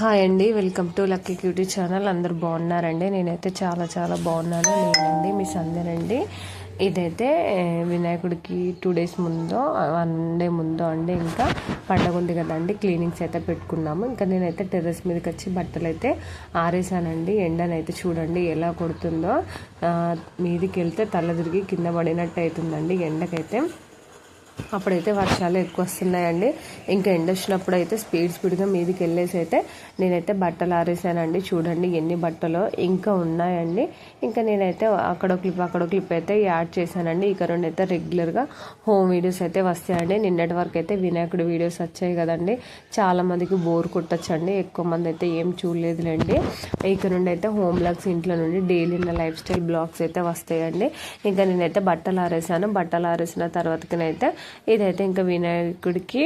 Hi అండి, welcome to lucky cutie channel. అందరు బాగున్నారండి? నేనైతే చాలా చాలా బాగున్నాను. నేనండి మీ సంధ్యనండి. ఇదైతే వినాయకుడికి 2 days ముందో 1 day ముందో అండి. ఇంకా పండగ ఉంది కదండి, క్లీనింగ్స్ అయితే పెట్టుకున్నాము. ఇంకా నేనైతే టెర్రస్ మీదకి వచ్చి బట్టలు అయితే ఆరేసానండి. ఎండనైతే చూడండి ఎలా కొడుతుందో. మీదికి వెళ్తే తల తిరిగి కింద పడినట్టు అవుతుందండి ఎండకైతే. అప్పుడైతే వర్షాలు ఎక్కువ వస్తున్నాయండి. ఇంకా ఎండ వచ్చినప్పుడు అయితే స్పీడ్గా మీదికి వెళ్ళేసి అయితే నేనైతే బట్టలు ఆరేసానండి. చూడండి ఎన్ని బట్టలు ఇంకా ఉన్నాయండి. ఇంకా నేనైతే అక్కడో క్లిప్ అయితే యాడ్ చేశానండి. ఇక రెండు అయితే రెగ్యులర్గా హోమ్ వీడియోస్ అయితే వస్తాయండి. నిన్నటి వరకు అయితే వినాయకుడి వీడియోస్ వచ్చాయి కదండి, చాలా మందికి బోర్ కొట్టచ్చండి. ఎక్కువ మంది అయితే ఏం చూడలేదులేండి. ఇక నుండి అయితే హోమ్ బ్లాగ్స్, ఇంట్లో నుండి డైలీ ఉన్న లైఫ్ స్టైల్ బ్లాగ్స్ అయితే వస్తాయండి. ఇంకా నేనైతే బట్టలు ఆరేసాను. బట్టలు ఆరేసిన తర్వాతకనైతే ఇదైతే ఇంకా వినాయకుడికి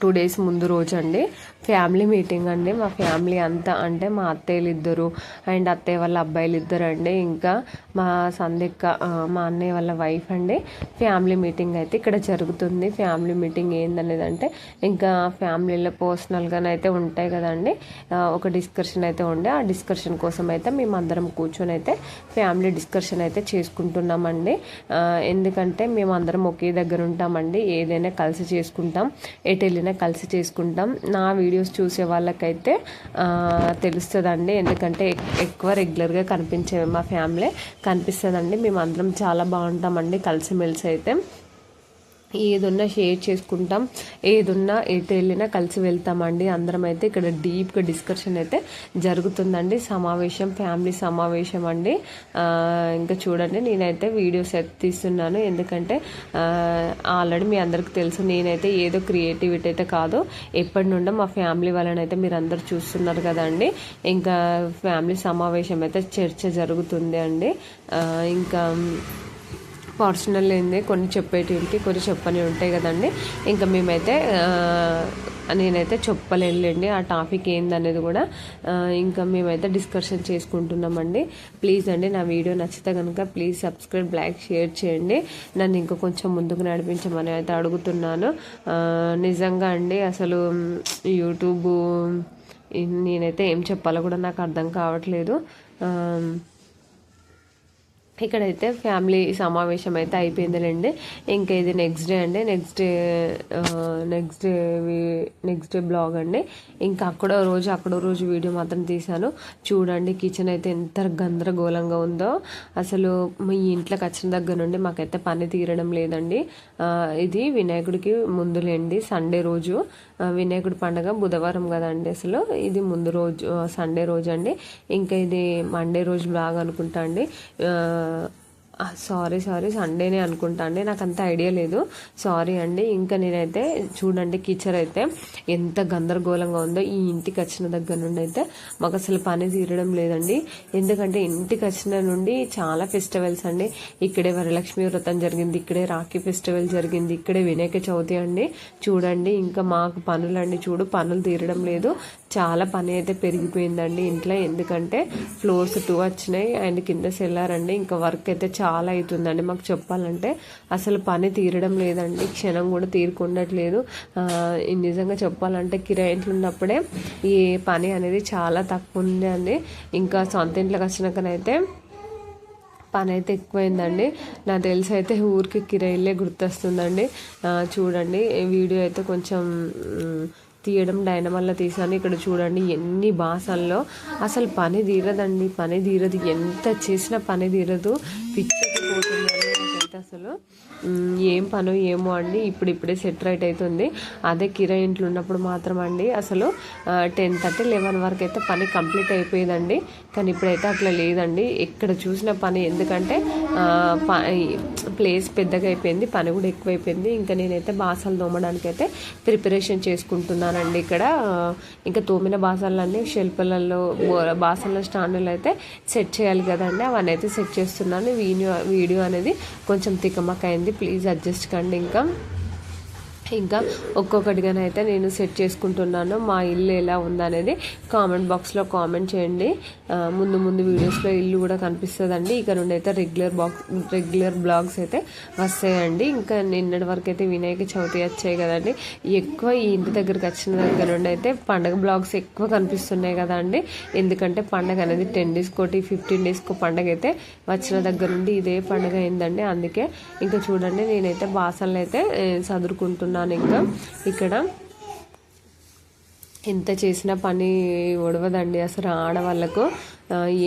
2 days ముందు రోజు అండి ఫ్యామిలీ మీటింగ్ అండి. మా ఫ్యామిలీ అంతా అంటే మా అత్తయ్యలు ఇద్దరు అండ్ అత్తయ్య వాళ్ళ అబ్బాయిలు ఇద్దరు అండి, ఇంకా మా సంధ్యక్క మా అన్నయ్య వాళ్ళ వైఫ్ అండి. ఫ్యామిలీ మీటింగ్ అయితే ఇక్కడ జరుగుతుంది. ఫ్యామిలీ మీటింగ్ ఏందనేది అంటే ఇంకా ఫ్యామిలీలో పర్సనల్గానైతే ఉంటాయి కదండి, ఒక డిస్కషన్ అయితే ఉండే. ఆ డిస్కషన్ కోసం అయితే మేము అందరం కూర్చొని అయితే ఫ్యామిలీ డిస్కషన్ అయితే చేసుకుంటున్నామండి. ఎందుకంటే మేము అందరం ఒకే దగ్గర ఉంటామండి, ఏదైనా కలిసి చేసుకుంటాం, ఎటు వెళ్ళినా కలిసి చేసుకుంటాం. నా వీడియోస్ చూసే వాళ్ళకైతే తెలుస్తుందండి, ఎందుకంటే ఎక్కువ రెగ్యులర్గా కనిపించే మా ఫ్యామిలీ కనిపిస్తుందండి. మేము అందరం చాలా బాగుంటామండి కలిసిమెలిసి అయితే. ఏదున్నా షేర్ చేసుకుంటాం, ఏదున్నా ఎటు వెళ్ళినా కలిసి వెళ్తామండి అందరం. అయితే ఇక్కడ డీప్గా డిస్కషన్ అయితే జరుగుతుందండి, సమావేశం, ఫ్యామిలీ సమావేశం అండి. ఇంకా చూడండి నేనైతే వీడియోస్ అయితే తీస్తున్నాను, ఎందుకంటే ఆల్రెడీ మీ అందరికి తెలుసు నేనైతే ఏదో క్రియేటివిటీ అయితే కాదు. ఎప్పటి నుండో మా ఫ్యామిలీ వాళ్ళని అయితే మీరు అందరు చూస్తున్నారు కదండి. ఇంకా ఫ్యామిలీ సమావేశం అయితే చర్చ జరుగుతుంది అండి. ఇంకా పర్సనల్ ఏంది కొన్ని చెప్పేటివి కొన్ని చెప్పని ఉంటాయి కదండి. ఇంకా మేమైతే నేనైతే చెప్పలేనులేండి ఆ టాపిక్ ఏందనేది కూడా. ఇంకా మేమైతే డిస్కషన్ చేసుకుంటున్నామండి. ప్లీజ్ అండి నా వీడియో నచ్చితే కనుక ప్లీజ్ సబ్స్క్రైబ్, లైక్, షేర్ చేయండి. నన్ను ఇంకా కొంచెం ముందుకు నడిపించమని అయితే అడుగుతున్నాను. నిజంగా అండి అసలు యూట్యూబ్ నేనైతే ఏం చెప్పాలో కూడా నాకు అర్థం కావట్లేదు. ఇక్కడైతే ఫ్యామిలీ సమావేశం అయితే అయిపోయిందిలేండి. ఇంకా ఇది నెక్స్ట్ డే అండి. నెక్స్ట్ డే బ్లాగ్ అండి. ఇంకా అక్కడో రోజు వీడియో మాత్రం తీశాను. చూడండి కిచెన్ అయితే ఎంత గందరగోళంగా ఉందో. అసలు మీ ఇంట్లోకి వచ్చిన దగ్గర నుండి మాకైతే పని తీరడం లేదండి. ఇది వినాయకుడికి ముందులేండి, సండే రోజు. వినాయకుడి పండుగ బుధవారం కదండి, అసలు ఇది ముందు రోజు సండే రోజు అండి. ఇంకా ఇది మండే రోజు బ్లాగ్ అనుకుంటా అండి. సారీ సండేనే అనుకుంటా అండి, నాకు అంత ఐడియా లేదు, సారీ అండి. ఇంకా నేనైతే చూడండి కిచెన్ అయితే ఎంత గందరగోళంగా ఉందో. ఈ ఇంటికి వచ్చిన దగ్గర నుండి అయితే మాకు అసలు పని తీరడం లేదండి. ఎందుకంటే ఇంటికి వచ్చిన నుండి చాలా ఫెస్టివల్స్ అండి. ఇక్కడే వరలక్ష్మి వ్రతం జరిగింది, ఇక్కడే రాఖీ ఫెస్టివల్ జరిగింది, ఇక్కడే వినాయక చవితి అండి. చూడండి ఇంకా మాకు పనులండి, పనులు తీరడం లేదు. చాలా పని అయితే పెరిగిపోయిందండి ఇంట్లో. ఎందుకంటే ఫ్లోర్స్ 2 వచ్చినాయి అండ్ కింద సెల్లార్ అండి. ఇంకా వర్క్ అయితే చాలా అవుతుందండి మాకు. చెప్పాలంటే అసలు పని తీరడం లేదండి, క్షణం కూడా తీరుకుండట్లేదు. నిజంగా చెప్పాలంటే కిరాయి ఇంట్లో ఉన్నప్పుడే ఈ పని అనేది చాలా తక్కువ ఉంది అండి. ఇంకా సొంత ఇంట్లోకి వచ్చినాకనైతే పని అయితే ఎక్కువైందండి. నాకు తెలిసి అయితే ఊరికి కిరాయిలే గుర్తొస్తుందండి. చూడండి వీడియో అయితే కొంచెం తీయడం డైనమల్ల తీసాను. ఇక్కడ చూడండి ఎన్ని బాసల్లో అసలు పని తీరదండి, పని తీరదు, ఎంత చేసినా పని తీరదు. పిచ్చికి పోతుంది అసలు. ఏం పను ఏమో అండి. ఇప్పుడే సెట్ రైట్ అవుతుంది. అదే కిరాయి ఇంట్లో ఉన్నప్పుడు మాత్రం అండి అసలు 10:30, 11 వరకు అయితే పని కంప్లీట్ అయిపోయేదండి. కానీ ఇప్పుడైతే అట్లా లేదండి, ఎక్కడ చూసిన పని. ఎందుకంటే ప్లేస్ పెద్దగా అయిపోయింది, పని కూడా ఎక్కువైపోయింది. ఇంకా నేనైతే బాసలు తోమడానికి అయితే ప్రిపరేషన్ చేసుకుంటున్నానండి ఇక్కడ. ఇంకా తోమిన బాసలన్నీ షెల్ఫ్లలో బాసల స్టాండ్లో అయితే సెట్ చేయాలి కదండి, అవన్నీ అయితే సెట్ చేస్తున్నాను. వీడియో అనేది కొంచెం తికమక అయింది, ప్లీజ్ అడ్జస్ట్ కండి. ఇంకా ఇంకా ఒక్కొక్కటిగానైతే నేను సెట్ చేసుకుంటున్నాను. మా ఇల్లు ఎలా ఉందనేది కామెంట్ బాక్స్లో కామెంట్ చేయండి. ముందు ముందు వీడియోస్లో ఇల్లు కూడా కనిపిస్తుందండి. ఇక నుండి అయితే రెగ్యులర్ బ్లాగ్స్ అయితే వస్తాయండి. ఇంకా నిన్నటి వరకు అయితే వినాయక చవితి వచ్చాయి కదండి, ఎక్కువ ఈ ఇంటి దగ్గరికి వచ్చిన దగ్గర నుండి అయితే పండగ బ్లాగ్స్ ఎక్కువ కనిపిస్తున్నాయి కదండి. ఎందుకంటే పండగ అనేది 10 డేస్కోటి 15 డేస్కో పండగ అయితే వచ్చిన దగ్గర నుండి ఇదే పండగ అయిందండి. అందుకే ఇంకా చూడండి నేనైతే బాసనలు అయితే చదువుకుంటున్నాను. ఇంకా ఇక్కడ ఎంత చేసినా పని ఒడవదండి అసలు ఆడవాళ్ళకు.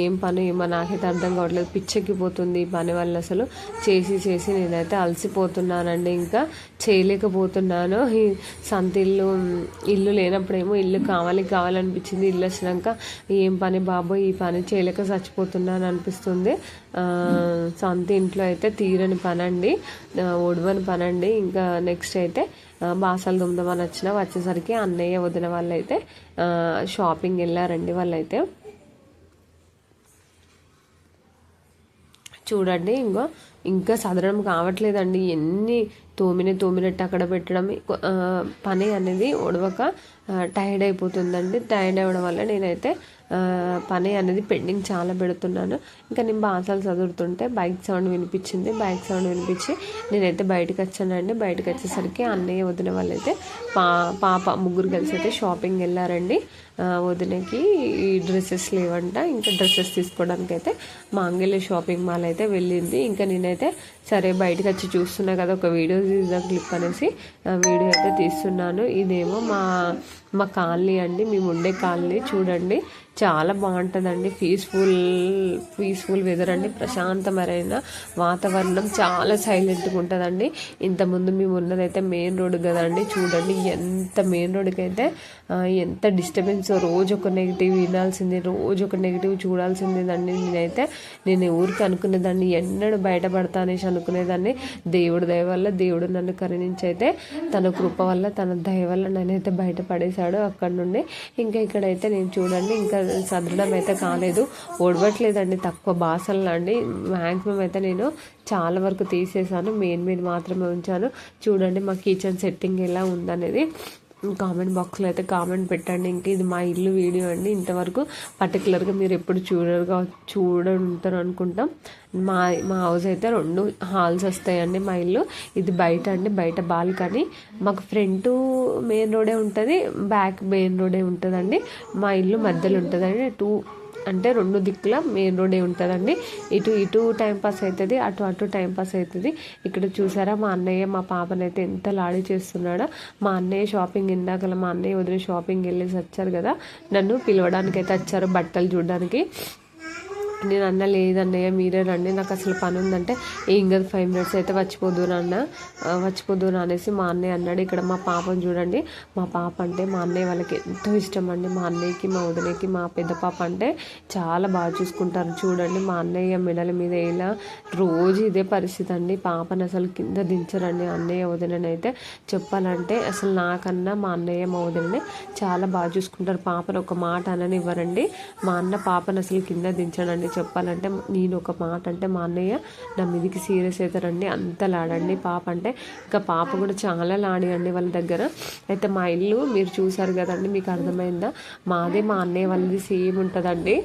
ఏం పని ఏమో నాకైతే అర్థం కావట్లేదు, పిచ్చెక్కిపోతుంది ఈ పని వల్ల. అసలు చేసి చేసి నేనైతే అలసిపోతున్నానండి, ఇంకా చేయలేకపోతున్నాను. ఈ సొంత ఇల్లు లేనప్పుడేమో ఇల్లు కావాలనిపించింది, ఇల్లు వచ్చినాక ఏం పని బాబో ఈ పని చేయలేక చచ్చిపోతున్నాను అనిపిస్తుంది. సొంత ఇంట్లో అయితే తీరని పని అండి, ఒడవని పని అండి. ఇంకా నెక్స్ట్ అయితే బాసలు దుమ్దామని వచ్చేసరికి అన్నయ్య వదిన వాళ్ళైతే షాపింగ్ వెళ్ళారండి. వాళ్ళైతే చూడండి ఇంకా సదరం కావట్లేదండి. ఎన్ని తోమినట్టు అక్కడ పెట్టడం పని అనేది ఒడవక టైర్డ్ అయిపోతుందండి. టైర్డ్ అవ్వడం వల్ల నేనైతే పని అనేది పెండింగ్ చాలా పెడుతున్నాను. ఇంకా నేను బాసలు చదువుతుంటే బైక్ సౌండ్ వినిపించి నేనైతే బయటకు వచ్చానండి. బయటకు వచ్చేసరికి అన్నయ్య వదిన వాళ్ళైతే పాప ముగ్గురు కలిసి అయితే షాపింగ్ వెళ్ళారండి. వదినకి ఈ డ్రెస్సెస్ లేవంట, ఇంకా డ్రెస్సెస్ తీసుకోవడానికి అయితే మాంగళ్య షాపింగ్ మాల్ అయితే వెళ్ళింది. ఇంకా నేనైతే సరే బయటకు వచ్చి చూస్తున్నా కదా, ఒక వీడియో క్లిప్ అనేసి వీడియో అయితే తీస్తున్నాను. ఇదేమో మా కాలనీ అండి, మేము ఉండే కాలనీ. చూడండి చాలా బాగుంటుందండి, పీస్ఫుల్ వెదర్ అండి, ప్రశాంతమైన వాతావరణం, చాలా సైలెంట్గా ఉంటుందండి. ఇంతకుముందు మేము ఉన్నదైతే మెయిన్ రోడ్ కదండి. చూడండి ఎంత మెయిన్ రోడ్కి అయితే ఎంత డిస్టర్బెన్స్, రోజు ఒక నెగిటివ్ వినాల్సిందే, రోజు ఒక నెగిటివ్ చూడాల్సిందేదండి. నేను ఊరికి అనుకునేదాన్ని ఎన్నడూ బయటపడతా అనేసి అనుకునేదాన్ని. దేవుడి దయ వల్ల దేవుడు నన్ను కరుణించి అయితే తన కృప వల్ల తన దయ వల్ల నన్నైతే బయటపడేశాడు అక్కడ నుండి. ఇంకా ఇక్కడైతే నేను చూడండి ఇంకా సదరడం అయితే కాలేదు, ఓడవట్లేదండి, తక్కువ బాసలు అండి. మ్యాక్సిమం అయితే నేను చాలా వరకు తీసేసాను, మెయిన్ మాత్రమే ఉంచాను. చూడండి మా కిచెన్ సెట్టింగ్ ఎలా ఉందనేది కామెంట్ బాక్స్లో అయితే కామెంట్ పెట్టండి. ఇంకా ఇది మా ఇల్లు వీడియో అండి. ఇంతవరకు పర్టికులర్గా మీరు ఎప్పుడు చూడంటారు అనుకుంటాం. మా హౌస్ అయితే 2 హాల్స్ వస్తాయండి. మా ఇల్లు ఇది బయట అండి, బయట బాల్కనీ. మాకు ఫ్రంట్ మెయిన్ రోడే ఉంటుంది, బ్యాక్ మెయిన్ రోడే ఉంటుందండి. మా ఇల్లు మధ్యలో ఉంటుందండి. 2 దిక్కుల మెయిన్ రోడే ఉంటుందండి. ఇటు టైంపాస్ అవుతుంది, అటు టైంపాస్ అవుతుంది. ఇక్కడ చూసారా మా అన్నయ్య మా పాపనైతే ఎంత లాడి చేస్తున్నాడో. మా అన్నయ్య షాపింగ్ ఇందాకలా మా అన్నయ్య వదిలి షాపింగ్ వెళ్ళేసి వచ్చారు కదా, నన్ను పిలవడానికి అయితే వచ్చారు బట్టలు చూడడానికి. నేను అన్న లేదన్నయ్య మీరే రండి, నాకు అసలు పని ఉందంటే ఏం కదా 5 మినిట్స్ అయితే వచ్చిపోదును అనేసి మా అన్నయ్య అన్నాడు. ఇక్కడ మా పాపను చూడండి, మా పాప అంటే మా అన్నయ్య వాళ్ళకి ఎంతో ఇష్టం అండి. మా అన్నయ్యకి మా వదినకి మా పెద్ద పాప అంటే చాలా బాగా చూసుకుంటారు. చూడండి మా అన్నయ్య మెడల మీద ఇలా రోజు ఇదే పరిస్థితి అండి. పాపను అసలు కింద దించరండి అన్నయ్య వదిననైతే. చెప్పాలంటే అసలు నాకన్నా మా అన్నయ్య మా వదిననే చాలా బాగా చూసుకుంటారు. పాపను ఒక మాట అననివ్వరండి. మా అన్న పాపను అసలు కింద దించడండి. చెప్పాలంటే నేను ఒక మాట అంటే మా అన్నయ్య నా మీదికి సీరియస్ అవుతారండి, అంత లాడండి పాప అంటే. ఇంకా పాప కూడా చాలా లాడి అండి వాళ్ళ దగ్గర. అయితే మా ఇల్లు మీరు చూసారు కదండి, మీకు అర్థమైందా? మాదే మా అన్నయ్య వాళ్ళది సేమ్ ఉంటుందండి.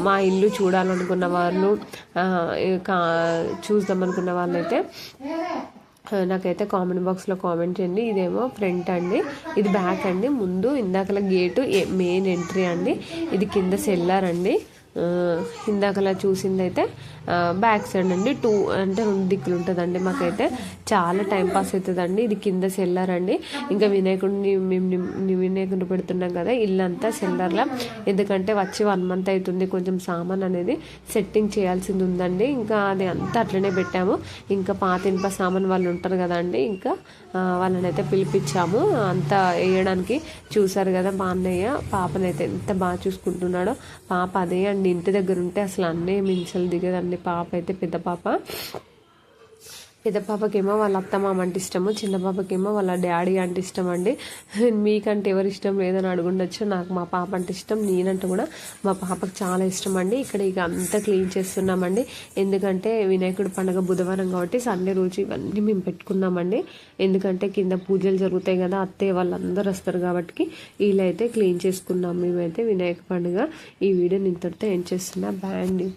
మా ఇల్లు చూడాలనుకున్న వాళ్ళు చూద్దామనుకున్న వాళ్ళైతే నాకైతే కామెంట్ బాక్స్లో కామెంట్ చేయండి. ఇదేమో ఫ్రంట్ అండి, ఇది బ్యాక్ అండి. ముందు ఇందాకలా గేటు మెయిన్ ఎంట్రీ అండి, ఇది కింద సెల్లార్ అండి. ఇందాకలా చూసిందైతే బ్యాక్ సైడ్ అండి. 2 దిక్కులు ఉంటుందండి. మాకైతే చాలా టైంపాస్ అవుతుందండి. ఇది కింద సెల్లర్ అండి. ఇంకా వినాయకుడిని పెడుతున్నాం కదా, ఇల్లంతా సెల్లర్లా. ఎందుకంటే వచ్చి 1 మంత్ అవుతుంది, కొంచెం సామాన్ అనేది సెట్టింగ్ చేయాల్సింది ఉందండి. ఇంకా అది అంతా అట్లనే పెట్టాము. ఇంకా పాత ఇనుప సామాన్ వాళ్ళు ఉంటారు కదండి, ఇంకా వాళ్ళని అయితే పిలిపించాము అంతా వేయడానికి. చూసారు కదా మా అన్నయ్య పాపనైతే ఎంత బాగా చూసుకుంటున్నాడో. పాప అదే అండి, ఇంటి దగ్గర ఉంటే అసలు అన్నయ్య మించలు దిగదండి. పాప అయితే పెద్ద పాప పెద్ద పాపకేమో వాళ్ళ అత్తమామ అంటే ఇష్టము, చిన్న పాపకేమో వాళ్ళ డాడీ అంటే ఇష్టం అండి. మీకంటే ఎవరు ఇష్టం లేదని అడుగుండొచ్చు. నాకు మా పాప అంటే ఇష్టం, నేనంటే కూడా మా పాపకు చాలా ఇష్టం అండి. ఇక్కడ ఇక అంతా క్లీన్ చేస్తున్నామండి. ఎందుకంటే వినాయకుడి పండుగ బుధవారం కాబట్టి సండే రోజు ఇవన్నీ మేము పెట్టుకున్నామండి. ఎందుకంటే కింద పూజలు జరుగుతాయి కదా, అత్తయ్య వాళ్ళందరూ వస్తారు కాబట్టి వీళ్ళైతే క్లీన్ చేసుకున్నాం మేమైతే వినాయక పండుగ. ఈ వీడియోని ఇంతటితో ఏం చేస్తున్నా, బాయ్ అండి.